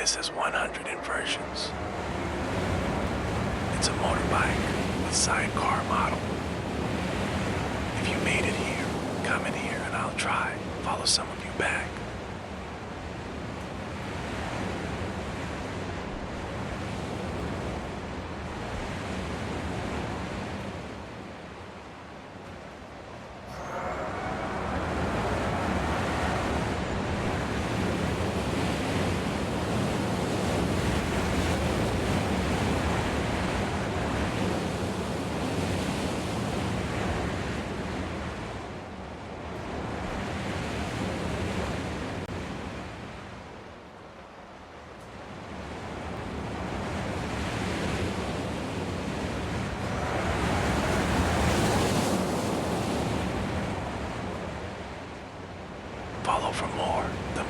This has 100 inversions. It's a motorbike with sidecar model. If you made it here, come in here and I'll try. Follow some of you back. Follow for more. The